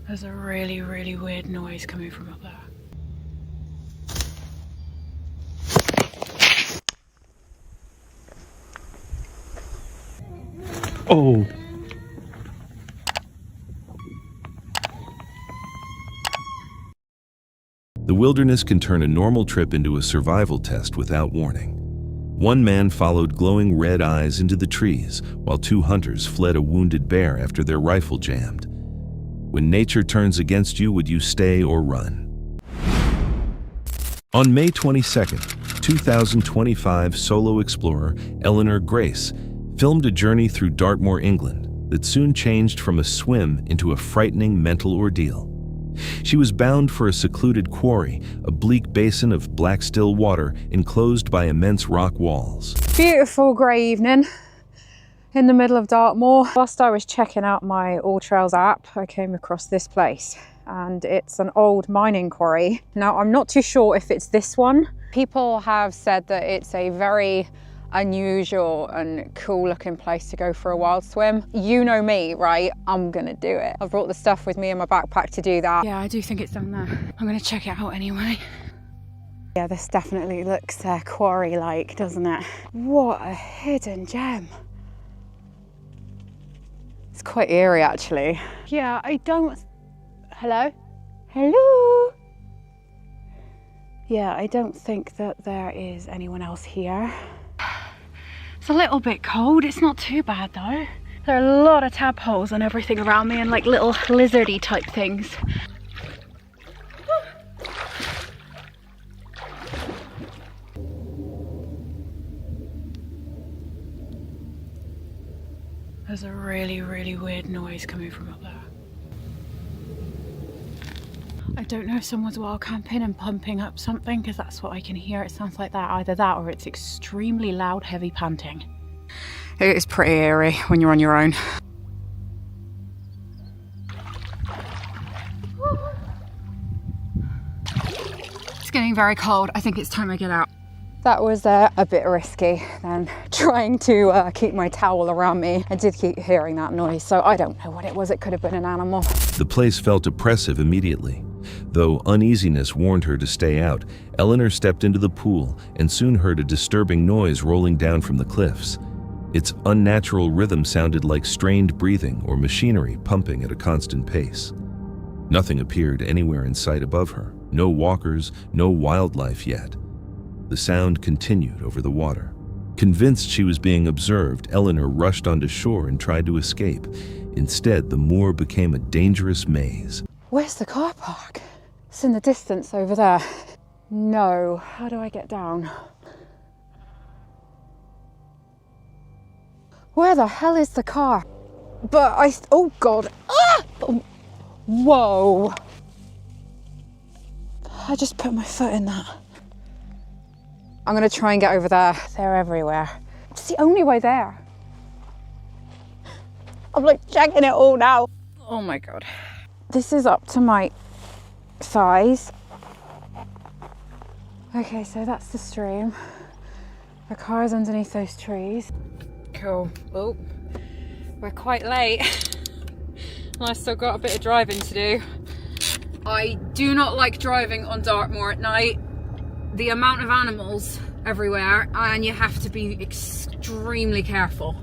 There's a really, really weird noise coming from up there. Oh. The wilderness can turn a normal trip into a survival test without warning. One man followed glowing red eyes into the trees, while 2 hunters fled a wounded bear after their rifle jammed. When nature turns against you, would you stay or run? On May 22, 2025, solo explorer Eleanor Grace filmed a journey through Dartmoor, England, that soon changed from a swim into a frightening mental ordeal. She was bound for a secluded quarry, a bleak basin of black still water enclosed by immense rock walls. Beautiful grey evening in the middle of Dartmoor. Whilst I was checking out my All Trails app, I came across this place, and it's an old mining quarry. Now, I'm not too sure if it's this one. People have said that it's a very unusual and cool looking place to go for a wild swim. You know me, right? I'm gonna do it. I've brought the stuff with me in my backpack to do that. Yeah, I do think it's down there. I'm gonna check it out anyway. Yeah, this definitely looks quarry-like, doesn't it? What a hidden gem. It's quite eerie, actually. Yeah, I don't... Hello? Hello? Yeah, I don't think that there is anyone else here. It's a little bit cold. It's not too bad though. There are a lot of tadpoles and everything around me, and like little lizardy type things. There's a really, really weird noise coming from up there. I don't know if someone's wild camping and pumping up something, because that's what I can hear. It sounds like that, either that or it's extremely loud, heavy panting. It is pretty eerie when you're on your own. It's getting very cold. I think it's time I get out. That was a bit risky than trying to keep my towel around me. I did keep hearing that noise, so I don't know what it was. It could have been an animal. The place felt oppressive immediately. Though uneasiness warned her to stay out, Eleanor stepped into the pool and soon heard a disturbing noise rolling down from the cliffs. Its unnatural rhythm sounded like strained breathing or machinery pumping at a constant pace. Nothing appeared anywhere in sight above her. No walkers, no wildlife yet. The sound continued over the water. Convinced she was being observed, Eleanor rushed onto shore and tried to escape. Instead, the moor became a dangerous maze. Where's the car park? It's in the distance over there. No, how do I get down? Where the hell is the car? Oh God. Ah! Oh. Whoa. I just put my foot in that. I'm gonna try and get over there. They're everywhere. It's the only way there. I'm like checking it all now. Oh my God. This is up to my thighs. Okay, so that's the stream. The car is underneath those trees. Cool. Oh, we're quite late. And I've still got a bit of driving to do. I do not like driving on Dartmoor at night. The amount of animals everywhere, and you have to be extremely careful.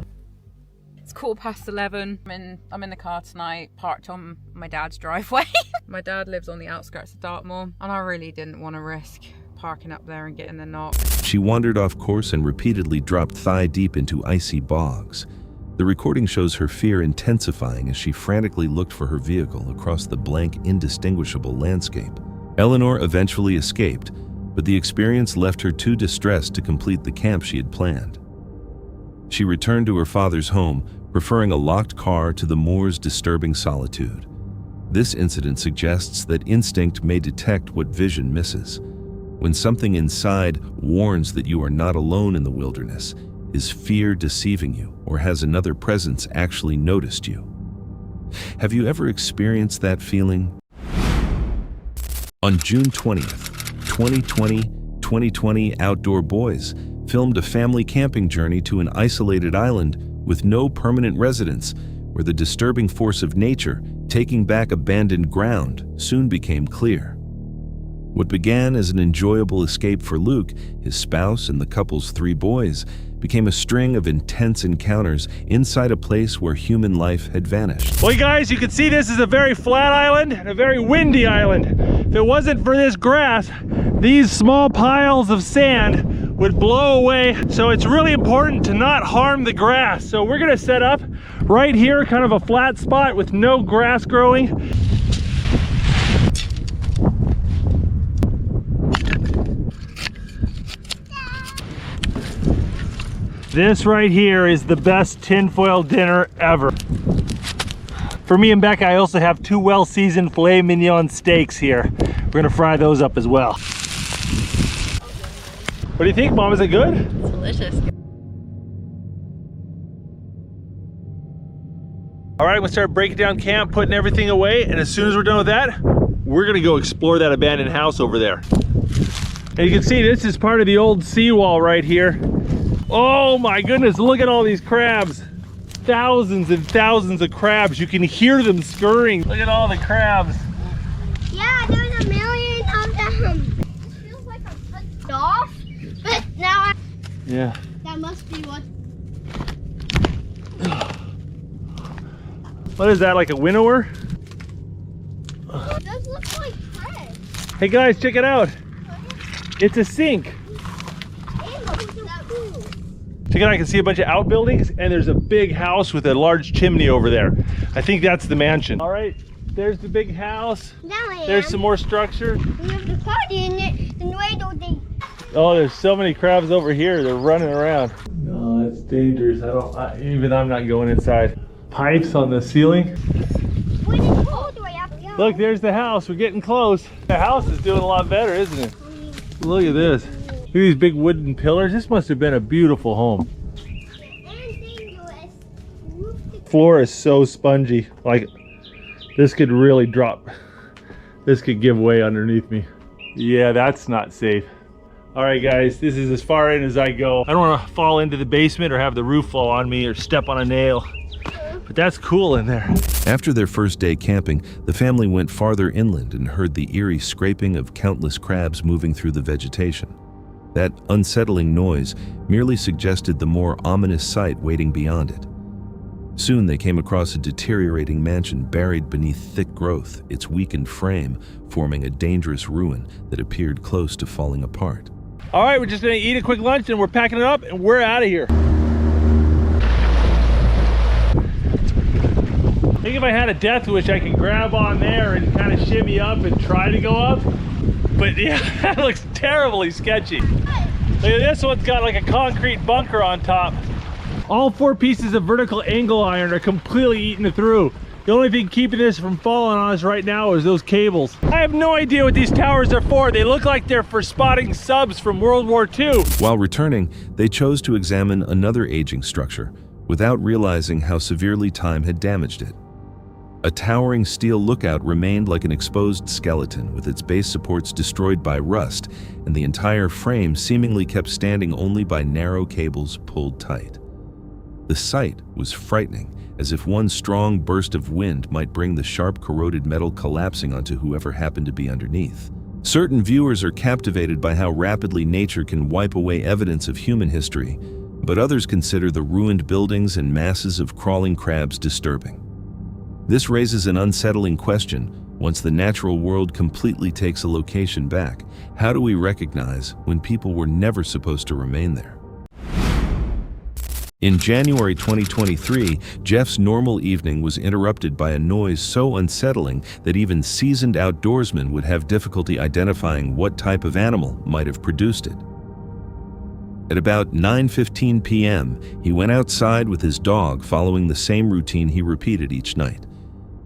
It's 11:15. I'm in the car tonight, parked on my dad's driveway. My dad lives on the outskirts of Dartmoor, and I really didn't want to risk parking up there and getting the knock. She wandered off course and repeatedly dropped thigh deep into icy bogs. The recording shows her fear intensifying as she frantically looked for her vehicle across the blank, indistinguishable landscape. Eleanor eventually escaped, but the experience left her too distressed to complete the camp she had planned. She returned to her father's home, preferring a locked car to the moor's disturbing solitude. This incident suggests that instinct may detect what vision misses. When something inside warns that you are not alone in the wilderness, is fear deceiving you, or has another presence actually noticed you? Have you ever experienced that feeling? On June 20th, 2020, Outdoor Boys filmed a family camping journey to an isolated island with no permanent residents, where the disturbing force of nature taking back abandoned ground soon became clear. What began as an enjoyable escape for Luke, his spouse, and the couple's 3 boys became a string of intense encounters inside a place where human life had vanished. Well, guys, you can see this is a very flat island and a very windy island. If it wasn't for this grass, these small piles of sand would blow away. So it's really important to not harm the grass. So we're gonna set up right here, kind of a flat spot with no grass growing. This right here is the best tinfoil dinner ever. For me and Becca, I also have 2 well-seasoned filet mignon steaks here. We're gonna fry those up as well. What do you think, Mom? Is it good? It's delicious. All right, I'm gonna start breaking down camp, putting everything away, and as soon as we're done with that, we're gonna go explore that abandoned house over there. And you can see this is part of the old seawall right here. Oh my goodness, look at all these crabs. Thousands and thousands of crabs. You can hear them scurrying. Look at all the crabs. Yeah, there's a million of them. It feels like I'm touched off, but now Yeah. that must be what. What is that, like a winnower? It does look like crabs. Hey guys, check it out. It's a sink. Check it out, I can see a bunch of outbuildings, and there's a big house with a large chimney over there. I think that's the mansion. All right, there's the big house. There's some more structure. We have the party in it, and wait all day. Oh, there's so many crabs over here. They're running around. No, it's dangerous. Even I'm not going inside. Pipes on the ceiling. When it's cold, we have to go. Look, there's the house. We're getting close. The house is doing a lot better, isn't it? Look at this. Look at these big wooden pillars. This must have been a beautiful home. Floor is so spongy. Like, this could really drop. This could give way underneath me. Yeah, that's not safe. All right, guys, this is as far in as I go. I don't want to fall into the basement or have the roof fall on me or step on a nail. But that's cool in there. After their first day camping, the family went farther inland and heard the eerie scraping of countless crabs moving through the vegetation. That unsettling noise merely suggested the more ominous sight waiting beyond it. Soon they came across a deteriorating mansion buried beneath thick growth, its weakened frame forming a dangerous ruin that appeared close to falling apart. All right, we're just gonna eat a quick lunch and we're packing it up and we're out of here. I think if I had a death wish, I could grab on there and kind of shimmy up and try to go up. But yeah, that looks terribly sketchy. Look at this one's got like a concrete bunker on top. All 4 pieces of vertical angle iron are completely eaten through. The only thing keeping this from falling on us right now is those cables. I have no idea what these towers are for. They look like they're for spotting subs from World War II. While returning, they chose to examine another aging structure without realizing how severely time had damaged it. A towering steel lookout remained like an exposed skeleton with its base supports destroyed by rust, and the entire frame seemingly kept standing only by narrow cables pulled tight. The sight was frightening, as if one strong burst of wind might bring the sharp corroded metal collapsing onto whoever happened to be underneath. Certain viewers are captivated by how rapidly nature can wipe away evidence of human history, but others consider the ruined buildings and masses of crawling crabs disturbing. This raises an unsettling question. Once the natural world completely takes a location back, how do we recognize when people were never supposed to remain there? In January 2023, Jeff's normal evening was interrupted by a noise so unsettling that even seasoned outdoorsmen would have difficulty identifying what type of animal might have produced it. At about 9:15 p.m., he went outside with his dog, following the same routine he repeated each night.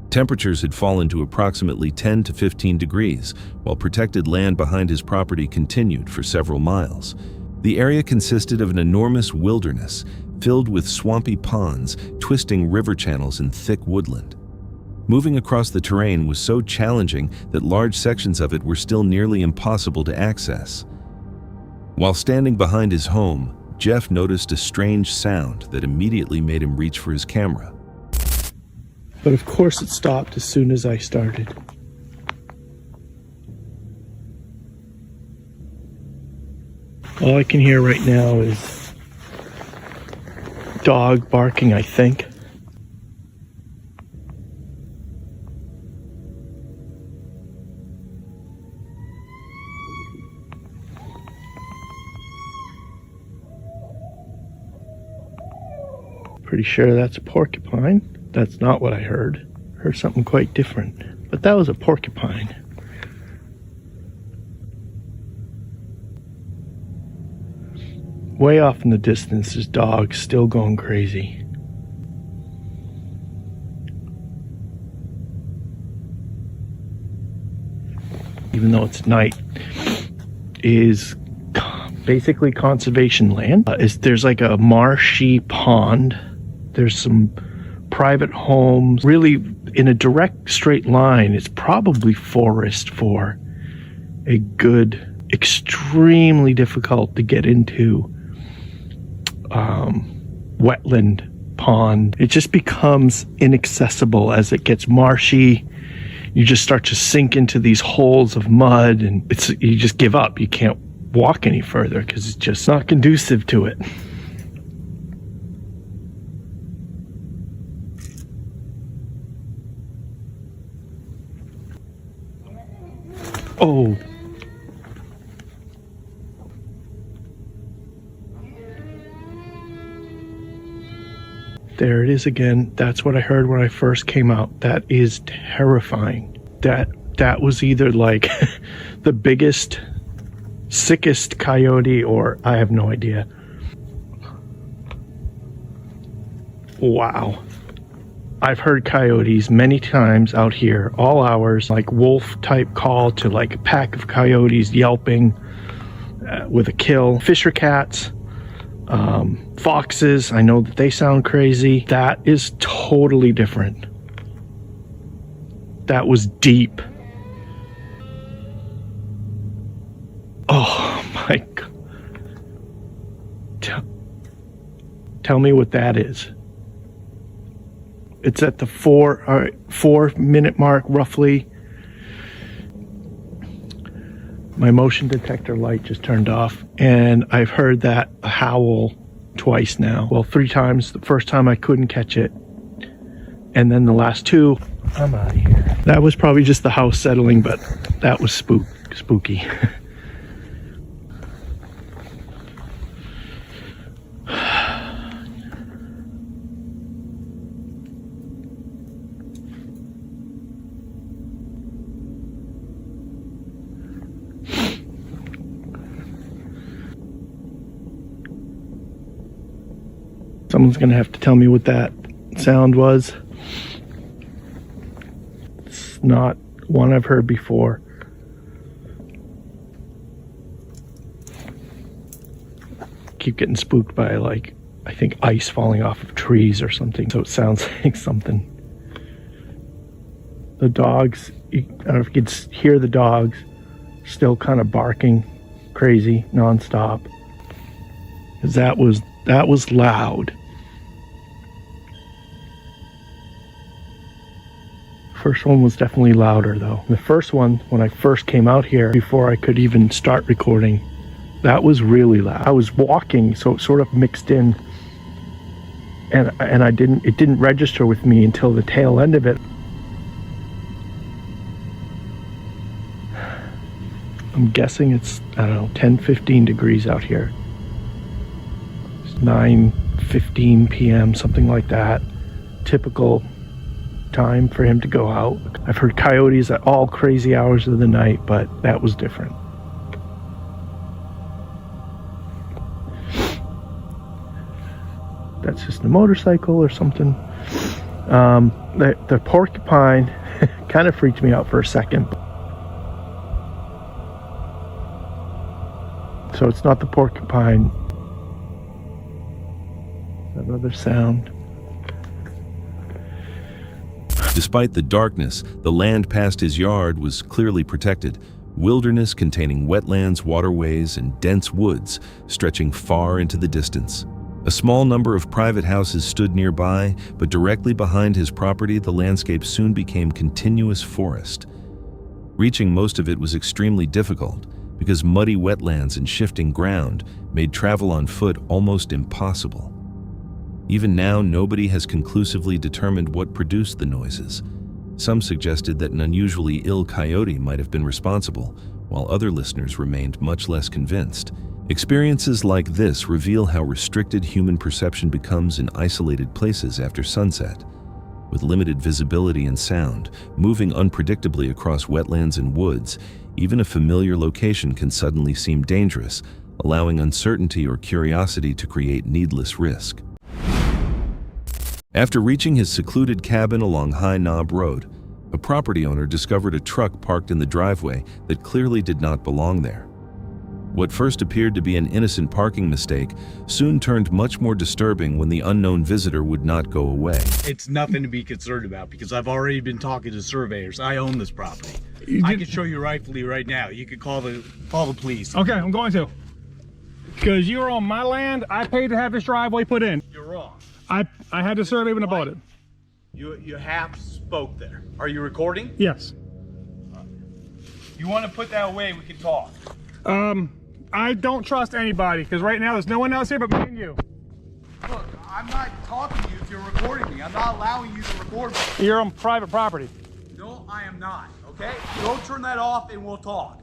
Temperatures had fallen to approximately 10 to 15 degrees, while protected land behind his property continued for several miles. The area consisted of an enormous wilderness, filled with swampy ponds, twisting river channels, and thick woodland. Moving across the terrain was so challenging that large sections of it were still nearly impossible to access. While standing behind his home, Jeff noticed a strange sound that immediately made him reach for his camera. But of course it stopped as soon as I started. All I can hear right now is dog barking, I think. Pretty sure that's a porcupine. That's not what I heard. Heard something quite different. But that was a porcupine. Way off in the distance, there's dogs still going crazy. Even though it's night, is basically conservation land. There's like a marshy pond. There's some private homes. Really, in a direct straight line, it's probably forest for a good, extremely difficult to get into wetland pond. It just becomes inaccessible as it gets marshy. You just start to sink into these holes of mud, and you just give up. You can't walk any further because it's just not conducive to it. Oh. There it is again. That's what I heard when I first came out. That is terrifying. That was either like the biggest, sickest coyote, or I have no idea. Wow. I've heard coyotes many times out here, all hours, like wolf type call to like a pack of coyotes yelping with a kill. Fisher cats. Foxes, I know that they sound crazy. That is totally different. That was deep. Oh my God. Tell me what that is. It's at the 4-minute mark, roughly. My motion detector light just turned off, and I've heard that howl twice now. Well, 3 times. The first time I couldn't catch it, and then the last 2, I'm out of here. That was probably just the house settling, but that was spooky. Someone's gonna have to tell me what that sound was. It's not one I've heard before. Keep getting spooked by, like, I think ice falling off of trees or something. So it sounds like something. The dogs, I don't know if you could hear the dogs still kind of barking crazy nonstop. Because that was loud. First one was definitely louder though. The first one, when I first came out here, before I could even start recording, that was really loud. I was walking, so it sort of mixed in, and it didn't register with me until the tail end of it. I'm guessing it's, I don't know, 10-15 degrees out here. It's 9:15 p.m., something like that. Typical time for him to go out. I've heard coyotes at all crazy hours of the night, but that was different. That's just a motorcycle or something. The porcupine kind of freaked me out for a second. So it's not the porcupine. Another sound. Despite the darkness, the land past his yard was clearly protected. Wilderness containing wetlands, waterways, and dense woods stretching far into the distance. A small number of private houses stood nearby, but directly behind his property, the landscape soon became continuous forest. Reaching most of it was extremely difficult because muddy wetlands and shifting ground made travel on foot almost impossible. Even now, nobody has conclusively determined what produced the noises. Some suggested that an unusually ill coyote might have been responsible, while other listeners remained much less convinced. Experiences like this reveal how restricted human perception becomes in isolated places after sunset. With limited visibility and sound, moving unpredictably across wetlands and woods, even a familiar location can suddenly seem dangerous, allowing uncertainty or curiosity to create needless risk. After reaching his secluded cabin along High Knob Road, a property owner discovered a truck parked in the driveway that clearly did not belong there. What first appeared to be an innocent parking mistake soon turned much more disturbing when the unknown visitor would not go away. It's nothing to be concerned about because I've already been talking to surveyors. I own this property. I can show you rightfully right now. You can call the police. Okay, I'm going to. Because you're on my land, I paid to have this driveway put in. You're wrong. I had the survey when I bought it. You half spoke there. Are you recording? Yes. You want to put that away, we can talk. I don't trust anybody because right now there's no one else here but me and you. Look, I'm not talking to you if you're recording me. I'm not allowing you to record me. You're on private property. No, I am not, okay? Go turn that off and we'll talk.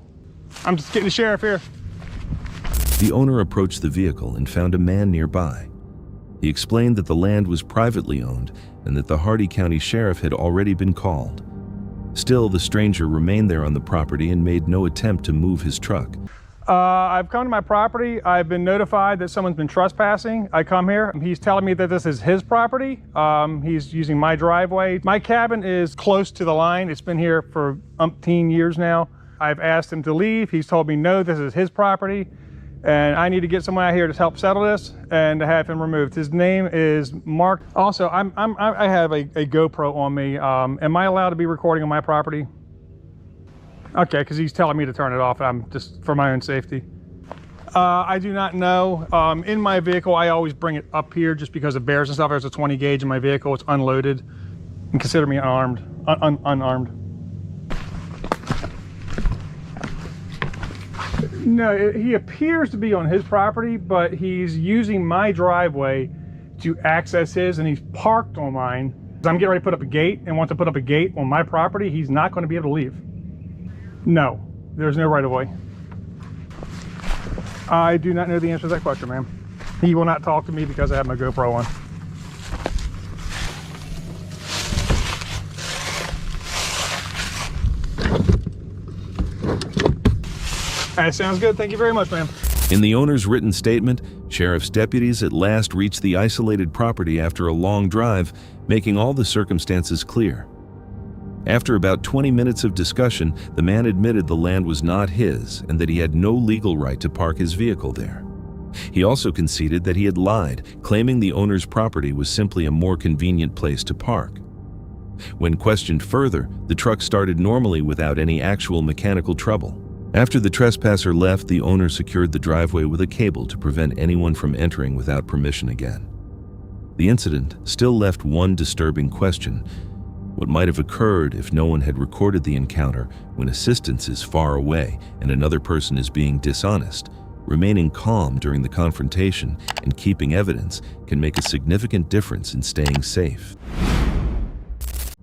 I'm just getting the sheriff here. The owner approached the vehicle and found a man nearby. He explained that the land was privately owned and that the Hardy County Sheriff had already been called. Still, the stranger remained there on the property and made no attempt to move his truck. I've come to my property. I've been notified that someone's been trespassing. I come here. He's telling me that this is his property. He's using my driveway. My cabin is close to the line. It's been here for umpteen years now. I've asked him to leave. He's told me, no, this is his property. And I need to get someone out here to help settle this and to have him removed. His name is Mark. Also, I have a GoPro on me. Am I allowed to be recording on my property? Okay, because he's telling me to turn it off. I'm just for my own safety. I do not know. In my vehicle, I always bring it up here just because of bears and stuff. There's a 20 gauge in my vehicle. It's unloaded. And consider me unarmed. No, he appears to be on his property, but he's using my driveway to access his, and he's parked on mine. I'm getting ready to put up a gate and want to put up a gate on my property. He's not going to be able to leave. No, there's no right of way. I do not know the answer to that question, ma'am. He will not talk to me because I have my GoPro on. That sounds good. Thank you very much, ma'am. In the owner's written statement, sheriff's deputies at last reached the isolated property after a long drive, making all the circumstances clear. After about 20 minutes of discussion, the man admitted the land was not his and that he had no legal right to park his vehicle there. He also conceded that he had lied, claiming the owner's property was simply a more convenient place to park. When questioned further, the truck started normally without any actual mechanical trouble. After the trespasser left, the owner secured the driveway with a cable to prevent anyone from entering without permission again. The incident still left one disturbing question. What might have occurred if no one had recorded the encounter when assistance is far away and another person is being dishonest? Remaining calm during the confrontation and keeping evidence can make a significant difference in staying safe.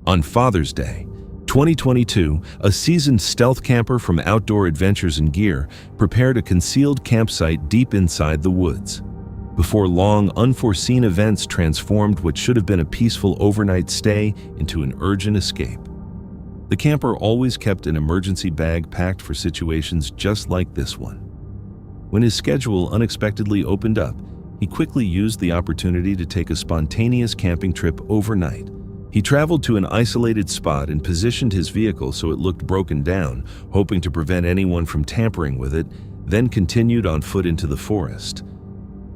On Father's Day, 2022, a seasoned stealth camper from Outdoor Adventures and Gear prepared a concealed campsite deep inside the woods. Before long, unforeseen events transformed what should have been a peaceful overnight stay into an urgent escape. The camper always kept an emergency bag packed for situations just like this one. When his schedule unexpectedly opened up, he quickly used the opportunity to take a spontaneous camping trip overnight. He traveled to an isolated spot and positioned his vehicle so it looked broken down, hoping to prevent anyone from tampering with it, then continued on foot into the forest.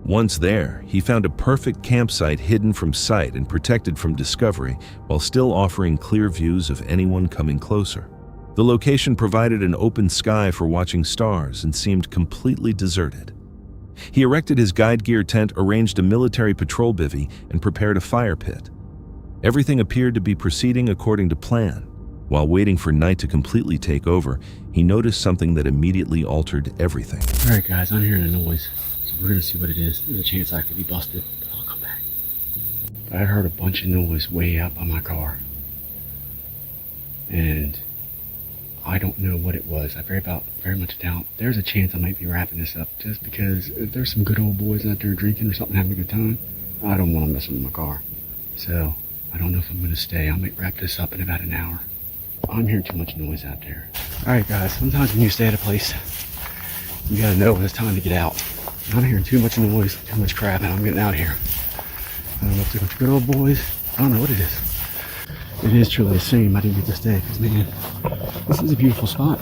Once there, he found a perfect campsite hidden from sight and protected from discovery, while still offering clear views of anyone coming closer. The location provided an open sky for watching stars and seemed completely deserted. He erected his guide gear tent, arranged a military patrol bivvy, and prepared a fire pit. Everything appeared to be proceeding according to plan. While waiting for night to completely take over, he noticed something that immediately altered everything. All right, guys, I'm hearing a noise, so we're gonna see what it is. There's a chance I could be busted, but I'll come back. I heard a bunch of noise way out by my car, and I don't know what it was. I very much doubt. There's a chance I might be wrapping this up, just because if there's some good old boys out there drinking or something, having a good time, I don't want to mess with my car. So I don't know if I'm gonna stay. I might wrap this up in about an hour. I'm hearing too much noise out there. All right, guys, sometimes when you stay at a place, you gotta know when it's time to get out. I'm hearing too much noise, too much crap, and I'm getting out of here. I don't know if they're a bunch of good old boys. I don't know what it is. It is truly a shame I didn't get to stay, because man, this is a beautiful spot.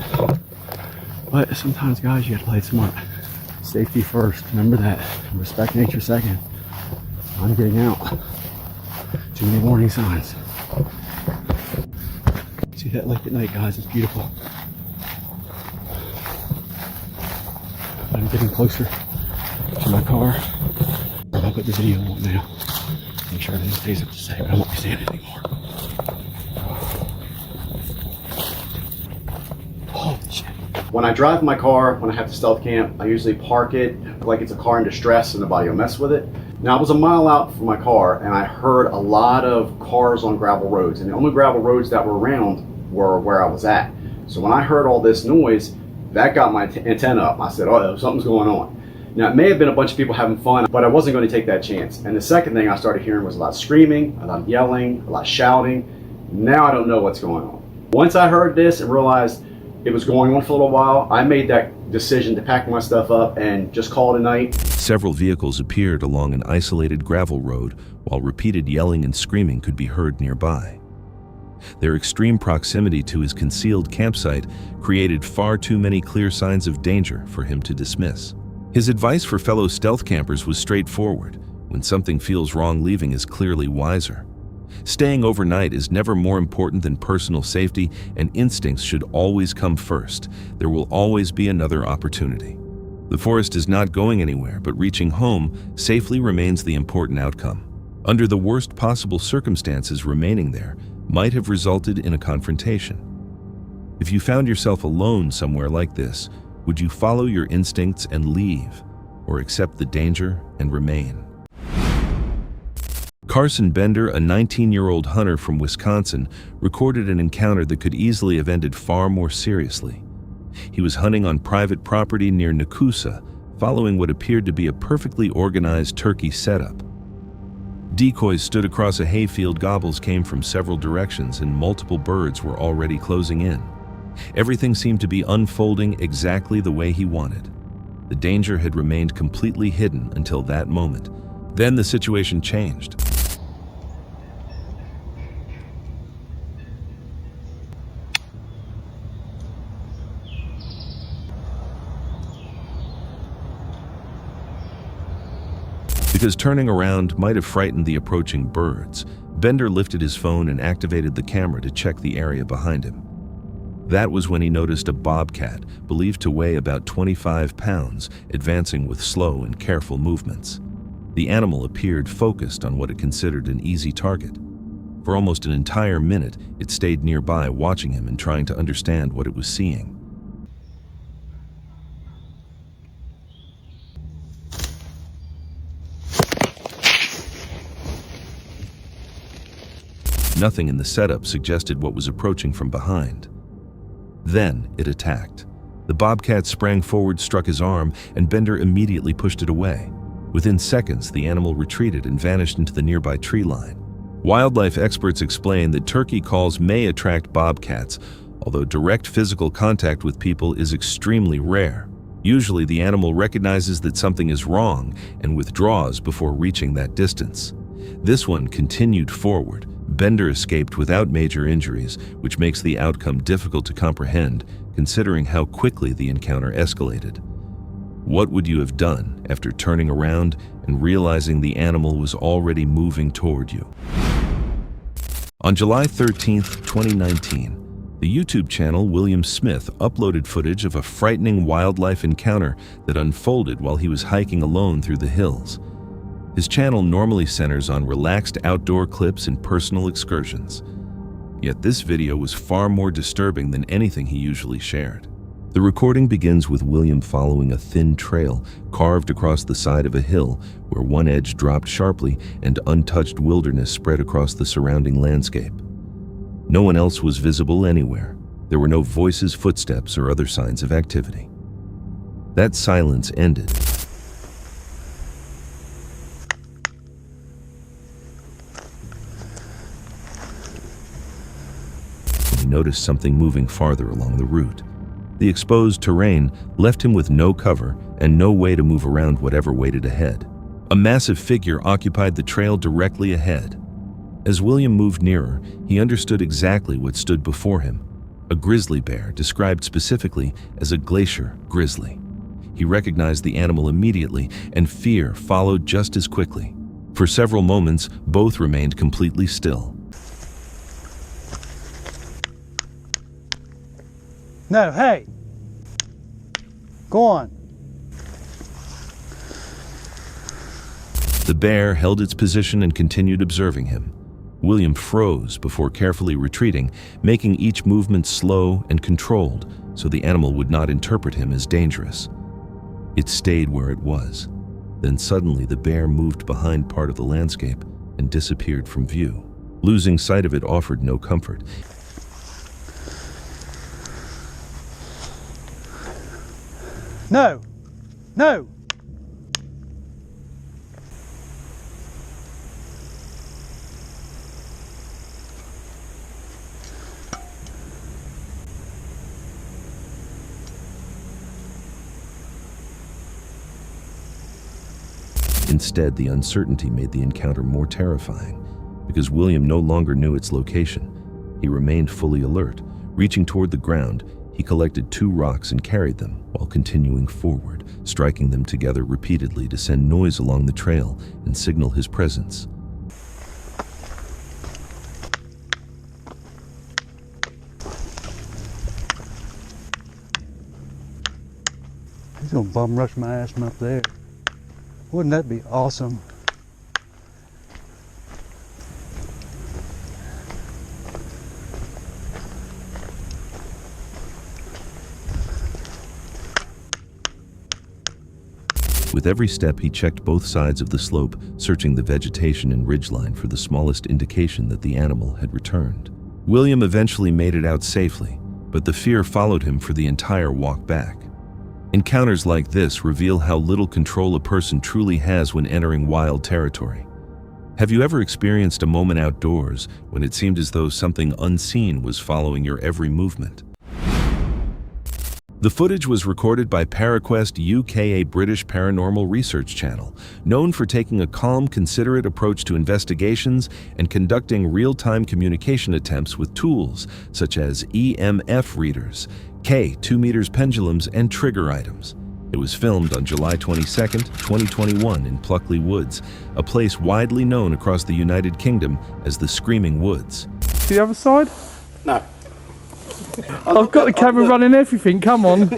But sometimes, guys, you gotta play it smart. Safety first, remember that. Respect nature second. I'm getting out. Too many warning signs. See that lake at night, guys, it's beautiful. I'm getting closer to my car. I'll put the video on now. Make sure everything stays up to say, but I won't be saying it anymore. Holy shit. When I drive my car, when I have to stealth camp, I usually park it like it's a car in distress and nobody will mess with it. Now I was a mile out from my car and I heard a lot of cars on gravel roads, and the only gravel roads that were around were where I was at. So when I heard all this noise, that got my antenna up. I said, oh, something's going on. Now it may have been a bunch of people having fun, but I wasn't going to take that chance. And the second thing I started hearing was a lot of screaming, a lot of yelling, a lot of shouting. Now I don't know what's going on. Once I heard this and realized it was going on for a little while, I made that decision to pack my stuff up and just call it a night. Several vehicles appeared along an isolated gravel road, while repeated yelling and screaming could be heard nearby. Their extreme proximity to his concealed campsite created far too many clear signs of danger for him to dismiss. His advice for fellow stealth campers was straightforward. When something feels wrong, leaving is clearly wiser. Staying overnight is never more important than personal safety, and instincts should always come first. There will always be another opportunity. The forest is not going anywhere, but reaching home safely remains the important outcome. Under the worst possible circumstances, remaining there might have resulted in a confrontation. If you found yourself alone somewhere like this, would you follow your instincts and leave, or accept the danger and remain? Carson Bender, a 19-year-old hunter from Wisconsin, recorded an encounter that could easily have ended far more seriously. He was hunting on private property near Nakusa, following what appeared to be a perfectly organized turkey setup. Decoys stood across a hayfield, gobbles came from several directions, and multiple birds were already closing in. Everything seemed to be unfolding exactly the way he wanted. The danger had remained completely hidden until that moment. Then the situation changed. Because turning around might have frightened the approaching birds, Bender lifted his phone and activated the camera to check the area behind him. That was when he noticed a bobcat, believed to weigh about 25 pounds, advancing with slow and careful movements. The animal appeared focused on what it considered an easy target. For almost an entire minute, it stayed nearby, watching him and trying to understand what it was seeing. Nothing in the setup suggested what was approaching from behind. Then it attacked. The bobcat sprang forward, struck his arm, and Bender immediately pushed it away. Within seconds, the animal retreated and vanished into the nearby tree line. Wildlife experts explain that turkey calls may attract bobcats, although direct physical contact with people is extremely rare. Usually, the animal recognizes that something is wrong and withdraws before reaching that distance. This one continued forward. Bender escaped without major injuries, which makes the outcome difficult to comprehend, considering how quickly the encounter escalated. What would you have done after turning around and realizing the animal was already moving toward you? On July 13, 2019, the The YouTube channel William Smith uploaded footage of a frightening wildlife encounter that unfolded while he was hiking alone through the hills. His channel normally centers on relaxed outdoor clips and personal excursions. Yet this video was far more disturbing than anything he usually shared. The recording begins with William following a thin trail carved across the side of a hill where one edge dropped sharply and untouched wilderness spread across the surrounding landscape. No one else was visible anywhere. There were no voices, footsteps, or other signs of activity. That silence ended. He noticed something moving farther along the route. The exposed terrain left him with no cover and no way to move around whatever waited ahead. A massive figure occupied the trail directly ahead. As William moved nearer, he understood exactly what stood before him. A grizzly bear, described specifically as a Glacier grizzly. He recognized the animal immediately, and fear followed just as quickly. For several moments, both remained completely still. No, hey! Go on. The bear held its position and continued observing him. William froze before carefully retreating, making each movement slow and controlled so the animal would not interpret him as dangerous. It stayed where it was. Then suddenly the bear moved behind part of the landscape and disappeared from view. Losing sight of it offered no comfort. No! No! Instead, the uncertainty made the encounter more terrifying. Because William no longer knew its location, he remained fully alert. Reaching toward the ground, he collected 2 rocks and carried them while continuing forward, striking them together repeatedly to send noise along the trail and signal his presence. He's gonna bum rush my ass from up there. Wouldn't that be awesome? With every step, he checked both sides of the slope, searching the vegetation and ridgeline for the smallest indication that the animal had returned. William eventually made it out safely, but the fear followed him for the entire walk back. Encounters like this reveal how little control a person truly has when entering wild territory. Have you ever experienced a moment outdoors when it seemed as though something unseen was following your every movement? The footage was recorded by ParaQuest UK, a British paranormal research channel, known for taking a calm, considerate approach to investigations and conducting real-time communication attempts with tools such as EMF readers, K 2 meters pendulums, and trigger items. It was filmed on July 22, 2021 in Pluckley Woods, a place widely known across the United Kingdom as the Screaming Woods. The other side? No. I've got the camera running everything, come on.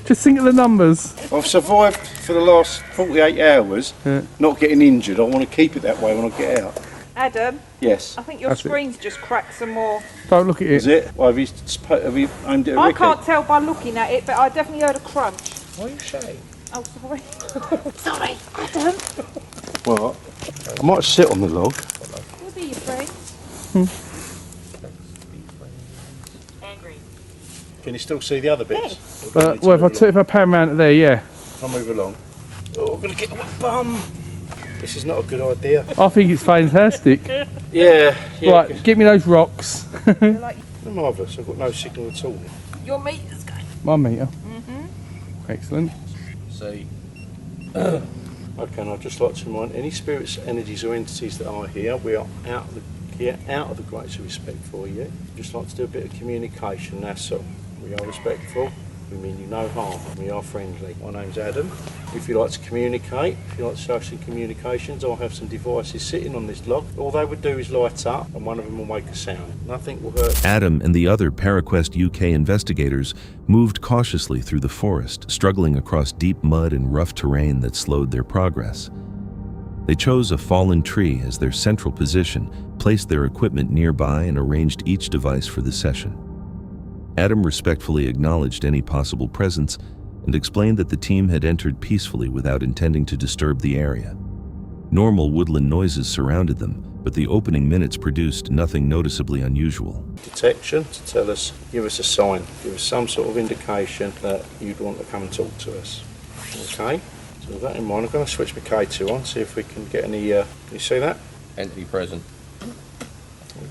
Just think of the numbers. I've survived for the last 48 hours, not getting injured. I want to keep it that way when I get out. Adam? Yes. I think your screen's just cracked some more. Don't look at it. Is it? Well, have you aimed it at I Ricky? can't tell by looking at it, but I definitely heard a crunch. Why are you saying? Oh, sorry. Sorry, Adam. Well, I might sit on the log. We'll be your friends. Angry. Can you still see the other bits? Well, if I pan round to there, yeah. I'll move along. Oh, I'm going to get my bum. This is not a good idea. I think it's fantastic. Yeah. Right, give me those rocks. They're marvellous. I've got no signal at all. Your meter's going. My meter. Mm-hmm. Excellent. See. Okay, and I'd just like to remind any spirits, energies or entities that are here, we are out of the greatest respect for you. Just like to do a bit of communication, that's all. We are respectful. We mean you no harm. We are friendly. My name's Adam. If you like to communicate, if you like social communications, I'll have some devices sitting on this log. All they would do is light up and one of them will make a sound. Nothing will hurt. Adam and the other ParaQuest UK investigators moved cautiously through the forest, struggling across deep mud and rough terrain that slowed their progress. They chose a fallen tree as their central position, placed their equipment nearby, and arranged each device for the session. Adam respectfully acknowledged any possible presence and explained that the team had entered peacefully without intending to disturb the area. Normal woodland noises surrounded them, but the opening minutes produced nothing noticeably unusual. Detection to tell us, give us a sign, give us some sort of indication that you'd want to come and talk to us. Okay, so with that in mind, I'm going to switch my K2 on, see if we can get any, can you see that? Entity present.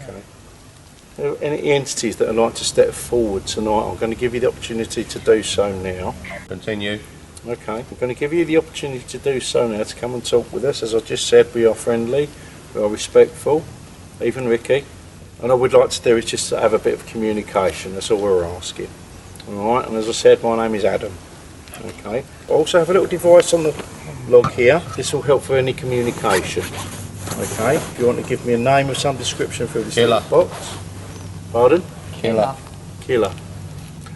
Okay. Any entities that would like to step forward tonight, I'm going to give you the opportunity to do so now. Continue. Okay, I'm going to give you the opportunity to do so now, to come and talk with us. As I just said, we are friendly, we are respectful, even Ricky. And all we'd like to do is just have a bit of communication, that's all we're asking. Alright, and as I said, my name is Adam. Okay, I also have a little device on the log here. This will help for any communication. Okay, if you want to give me a name of some description through this little box. Pardon? Killer. Killer.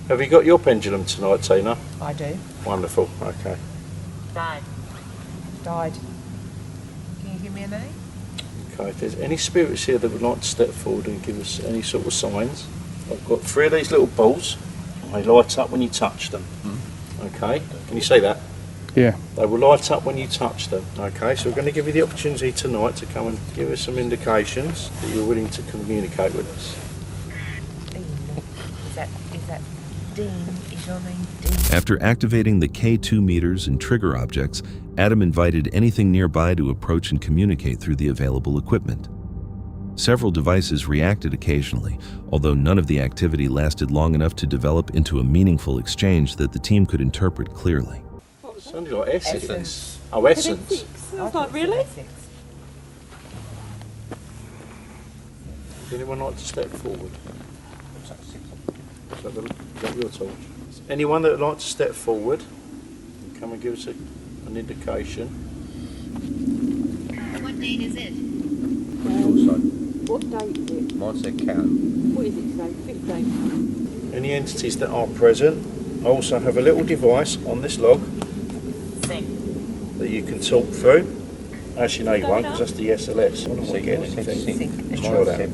Have you got your pendulum tonight, Tina? I do. Wonderful, okay. Died. Died. Can you give me a name? Okay, if there's any spirits here that would like to step forward and give us any sort of signs, I've got 3 of these little balls. They light up when you touch them. Okay, can you see that? Yeah. They will light up when you touch them. Okay, so we're going to give you the opportunity tonight to come and give us some indications that you're willing to communicate with us. Is that Dean? Is your name Dean? After activating the K2 meters and trigger objects, Adam invited anything nearby to approach and communicate through the available equipment. Several devices reacted occasionally, although none of the activity lasted long enough to develop into a meaningful exchange that the team could interpret clearly. What sounded like essence? Oh, essence. That's not really. Would anyone like to step forward? Is that your torch? Anyone that would like to step forward and come and give us an indication. What date is it? What date is it? Mine said can. What is it today? 15. Any entities that are present, I also have a little device on this log that you can talk through. Actually, no, you won't, because that's the SLS. I don't want to get anything. Let's try that.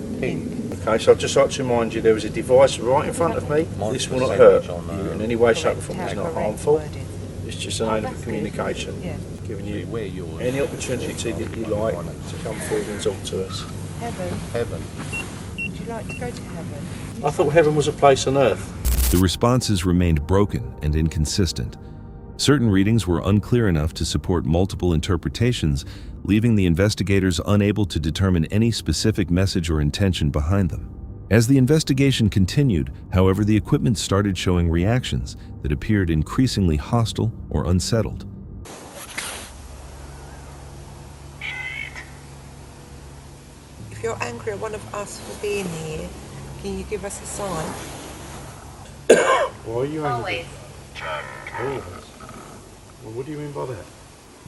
Okay, so I'd just like to remind you there is a device right in front of me. This will not hurt you in any way, shape or form. It's not harmful. It's just an aid of communication. Giving you any opportunity that you like to come forward and talk to us. Heaven. Would you like to go to heaven? I thought heaven was a place on earth. The responses remained broken and inconsistent. Certain readings were unclear enough to support multiple interpretations, leaving the investigators unable to determine any specific message or intention behind them. As the investigation continued, however, the equipment started showing reactions that appeared increasingly hostile or unsettled. If you're angry at one of us for being here, can you give us a sign? Why are you angry? Always. Always. Well, what do you mean by that?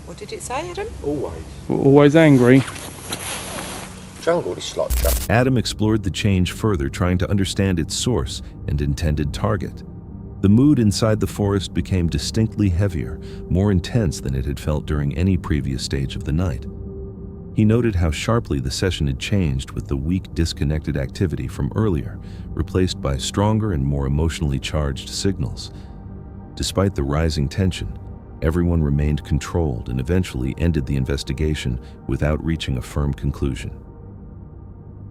What did it say, Adam? Always. Always angry. Jungle is like jungle. Adam explored the change further, trying to understand its source and intended target. The mood inside the forest became distinctly heavier, more intense than it had felt during any previous stage of the night. He noted how sharply the session had changed, with the weak, disconnected activity from earlier replaced by stronger and more emotionally charged signals. Despite the rising tension, everyone remained controlled and eventually ended the investigation without reaching a firm conclusion.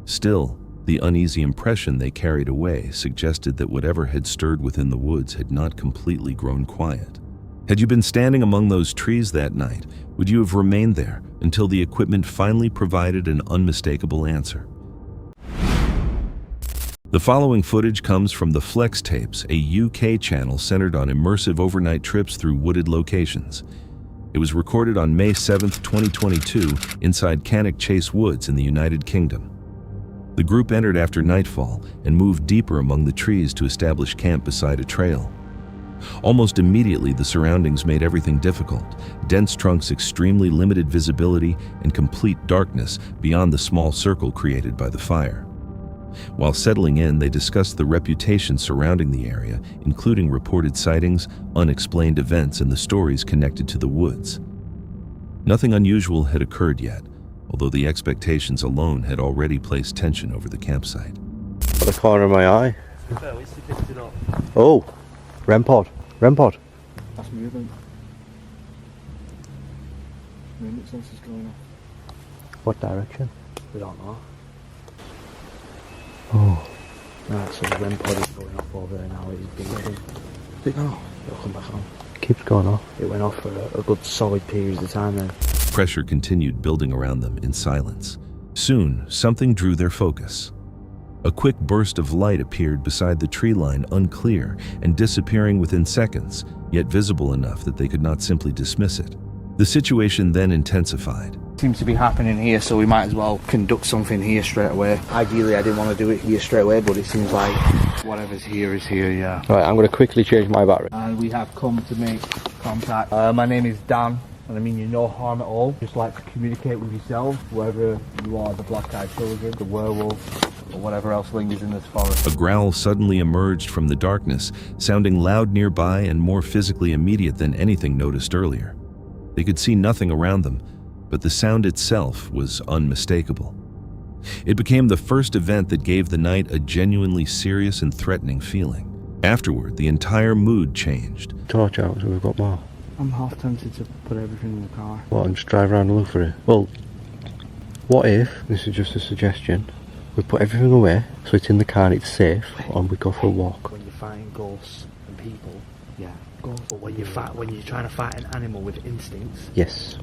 Still, the uneasy impression they carried away suggested that whatever had stirred within the woods had not completely grown quiet. Had you been standing among those trees that night, would you have remained there until the equipment finally provided an unmistakable answer? The following footage comes from the Flex Tapes, a UK channel centered on immersive overnight trips through wooded locations. It was recorded on May 7, 2022, inside Cannock Chase Woods in the United Kingdom. The group entered after nightfall and moved deeper among the trees to establish camp beside a trail. Almost immediately, the surroundings made everything difficult. Dense trunks, extremely limited visibility, and complete darkness beyond the small circle created by the fire. While settling in, they discussed the reputation surrounding the area, including reported sightings, unexplained events, and the stories connected to the woods. Nothing unusual had occurred yet, although the expectations alone had already placed tension over the campsite. Got the corner of my eye. Oh, REM pod. REM pod. That's moving. Movement sensors going off. What direction? We don't know. Oh. Right, so the REM pod is going off over there now. It's blinking. Did it go off? It'll come back on. Keeps going off. It went off for a good solid period of time then. Pressure continued building around them in silence. Soon, something drew their focus. A quick burst of light appeared beside the tree line, unclear and disappearing within seconds, yet visible enough that they could not simply dismiss it. The situation then intensified. Seems to be happening here, so we might as well conduct something here straight away. Ideally, I didn't want to do it here straight away, but it seems like whatever's here is here, yeah. Right, I'm going to quickly change my battery. And we have come to make contact. My name is Dan, and I mean you no harm at all. Just like to communicate with yourself, whether you are the black-eyed children, the werewolf, or whatever else lingers in this forest. A growl suddenly emerged from the darkness, sounding loud nearby and more physically immediate than anything noticed earlier. They could see nothing around them, but the sound itself was unmistakable. It became the first event that gave the night a genuinely serious and threatening feeling. Afterward, the entire mood changed. Torch out, so we've got more. I'm half tempted to put everything in the car. What, and just drive around and look for it? Well, what if, this is just a suggestion, we put everything away, so it's in the car and it's safe, and we go for a walk. When you're fighting ghosts and people, yeah, ghosts. But when you're trying to fight an animal with instincts, yes.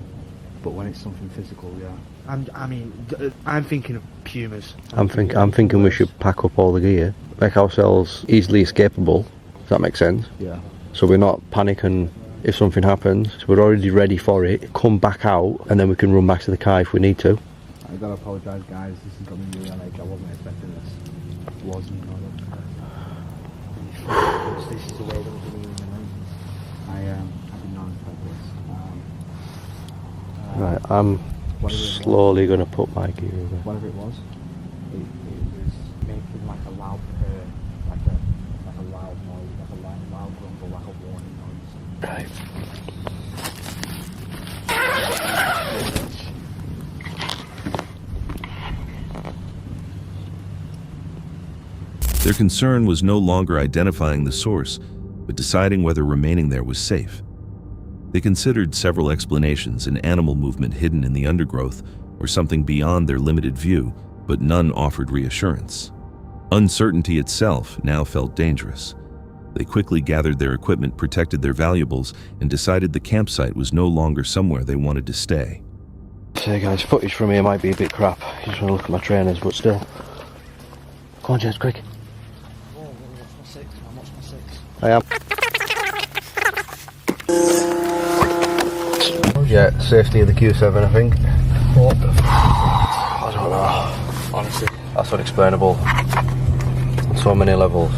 But when it's something physical, yeah. I'm thinking of pumas. I'm thinking we should pack up all the gear, make ourselves easily escapable. Does that make sense? Yeah. So we're not panicking if something happens. So we're already ready for it. Come back out, and then we can run back to the car if we need to. I gotta apologise, guys. This is got me really on edge. I wasn't expecting this. Wasn't. This is the way that we're doing it. I did not expect this. Right, I'm slowly going to put my gear away. Whatever it was making like a loud purr, like a loud noise, like a loud rumble, like a warning noise. Right. Their concern was no longer identifying the source, but deciding whether remaining there was safe. They considered several explanations: an animal movement hidden in the undergrowth, or something beyond their limited view, but none offered reassurance. Uncertainty itself now felt dangerous. They quickly gathered their equipment, protected their valuables, and decided the campsite was no longer somewhere they wanted to stay. So guys, footage from here might be a bit crap. You just want to look at my trainers, but still. Come on, James, quick. I am. Yeah, safety of the Q7, I think. What the f***? I don't know. Honestly, that's unexplainable on so many levels.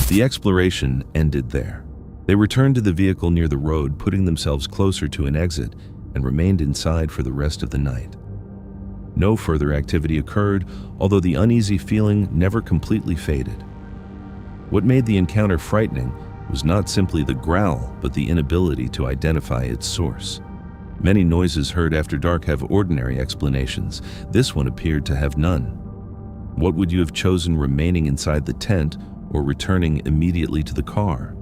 The exploration ended there. They returned to the vehicle near the road, putting themselves closer to an exit, and remained inside for the rest of the night. No further activity occurred, although the uneasy feeling never completely faded. What made the encounter frightening was not simply the growl, but the inability to identify its source. Many noises heard after dark have ordinary explanations. This one appeared to have none. What would you have chosen, remaining inside the tent or returning immediately to the car?